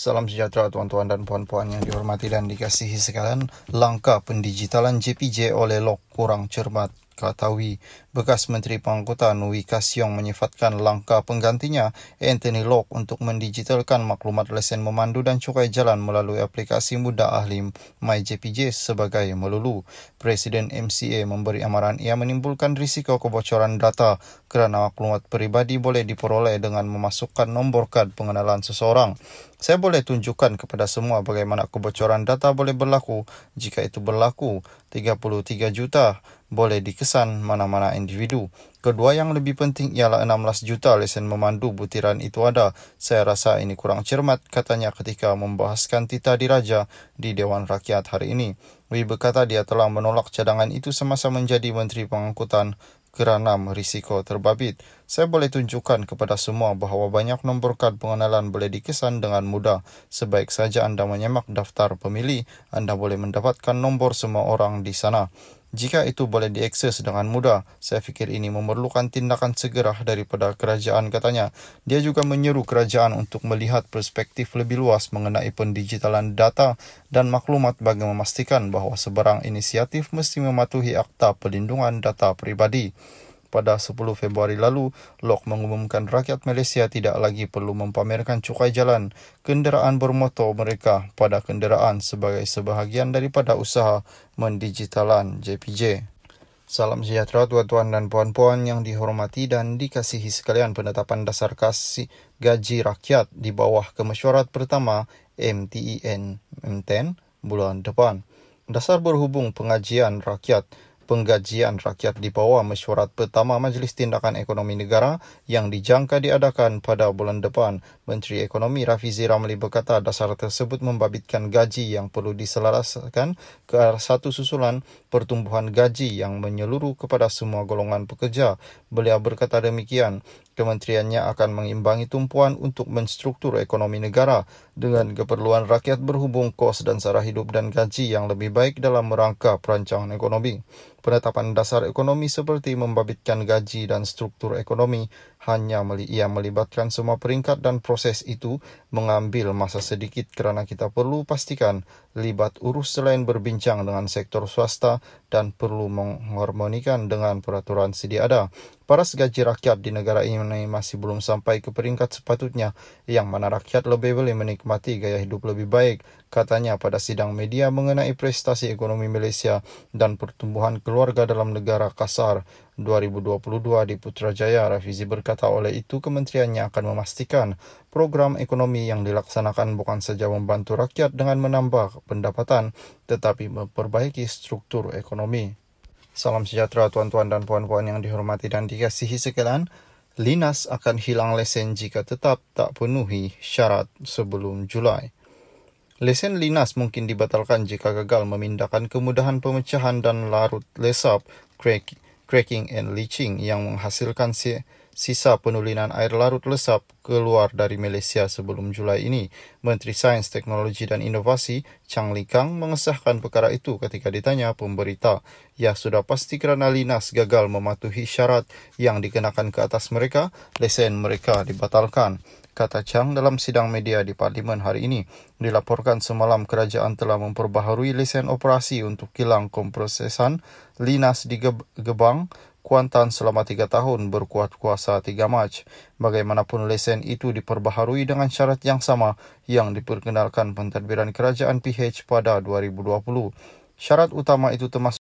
Salam sejahtera tuan-tuan dan puan-puan yang dihormati dan dikasihi sekalian. Langkah pendigitalan JPJ oleh Lok kurang cermat, kata Wee. Bekas Menteri Pengangkutan Wee Ka Siong menyifatkan langkah penggantinya Anthony Lok untuk mendigitalkan maklumat lesen memandu dan cukai jalan melalui aplikasi mudah ahli MyJPJ sebagai melulu. Presiden MCA memberi amaran ia menimbulkan risiko kebocoran data kerana maklumat peribadi boleh diperoleh dengan memasukkan nombor kad pengenalan seseorang. Saya boleh tunjukkan kepada semua bagaimana kebocoran data boleh berlaku. Jika itu berlaku, 33 juta boleh dikesan mana-mana individu. Kedua yang lebih penting ialah 16 juta lesen memandu butiran itu ada. Saya rasa ini kurang cermat, katanya ketika membahaskan titah diraja di Dewan Rakyat hari ini. Wee berkata dia telah menolak cadangan itu semasa menjadi Menteri Pengangkutan kerana risiko terbabit. Saya boleh tunjukkan kepada semua bahawa banyak nombor kad pengenalan boleh dikesan dengan mudah. Sebaik saja anda menyemak daftar pemilih, anda boleh mendapatkan nombor semua orang di sana. Jika itu boleh diakses dengan mudah, saya fikir ini memerlukan tindakan segera daripada kerajaan, katanya. Dia juga menyeru kerajaan untuk melihat perspektif lebih luas mengenai pendigitalan data dan maklumat bagi memastikan bahawa sebarang inisiatif mesti mematuhi Akta Perlindungan Data Peribadi. Pada 10 Februari lalu, Lok mengumumkan rakyat Malaysia tidak lagi perlu mempamerkan cukai jalan kenderaan bermotor mereka pada kenderaan sebagai sebahagian daripada usaha mendigitalan JPJ. Salam sejahtera tuan-tuan dan puan-puan yang dihormati dan dikasihi sekalian. Penetapan dasar gaji rakyat di bawah kemesyuarat pertama MTEN M10 bulan depan. Dasar berhubung penggajian rakyat di bawah mesyuarat pertama Majlis Tindakan Ekonomi Negara yang dijangka diadakan pada bulan depan. Menteri Ekonomi Rafizi Ramli berkata dasar tersebut membabitkan gaji yang perlu diselaraskan ke arah satu susulan pertumbuhan gaji yang menyeluruh kepada semua golongan pekerja. Beliau berkata demikian. Kementeriannya akan mengimbangi tumpuan untuk menstruktur ekonomi negara dengan keperluan rakyat berhubung kos dan sara hidup dan gaji yang lebih baik dalam merangka perancangan ekonomi. Penetapan dasar ekonomi seperti membabitkan gaji dan struktur ekonomi hanya ia melibatkan semua peringkat dan proses itu mengambil masa sedikit kerana kita perlu pastikan libat urus selain berbincang dengan sektor swasta dan perlu mengharmonikan dengan peraturan sedia ada. Paras gaji rakyat di negara ini masih belum sampai ke peringkat sepatutnya yang mana rakyat lebih boleh menikmati gaya hidup lebih baik, katanya pada sidang media mengenai prestasi ekonomi Malaysia dan pertumbuhan keluarga dalam negara kasar 2022 di Putrajaya. Rafizi berkata oleh itu kementeriannya akan memastikan program ekonomi yang dilaksanakan bukan saja membantu rakyat dengan menambah pendapatan tetapi memperbaiki struktur ekonomi. Salam sejahtera tuan-tuan dan puan-puan yang dihormati dan dikasihi sekalian. Linas akan hilang lesen jika tetap tak penuhi syarat sebelum Julai. Lesen Linas mungkin dibatalkan jika gagal memindahkan kemudahan pemecahan dan larut lesap cracking and leaching yang menghasilkan sisa penulinan air larut lesap keluar dari Malaysia sebelum Julai ini. Menteri Sains, Teknologi dan Inovasi Chang Lee Kang mengesahkan perkara itu ketika ditanya pemberita. Ya, sudah pasti kerana Linas gagal mematuhi syarat yang dikenakan ke atas mereka, lesen mereka dibatalkan, kata Chang dalam sidang media di Parlimen hari ini. Dilaporkan semalam kerajaan telah memperbaharui lesen operasi untuk kilang kompresan Linas di Gebang, Kuantan selama 3 tahun berkuat kuasa 3 Mac. Bagaimanapun lesen itu diperbaharui dengan syarat yang sama yang diperkenalkan pentadbiran kerajaan PH pada 2020. Syarat utama itu termasuk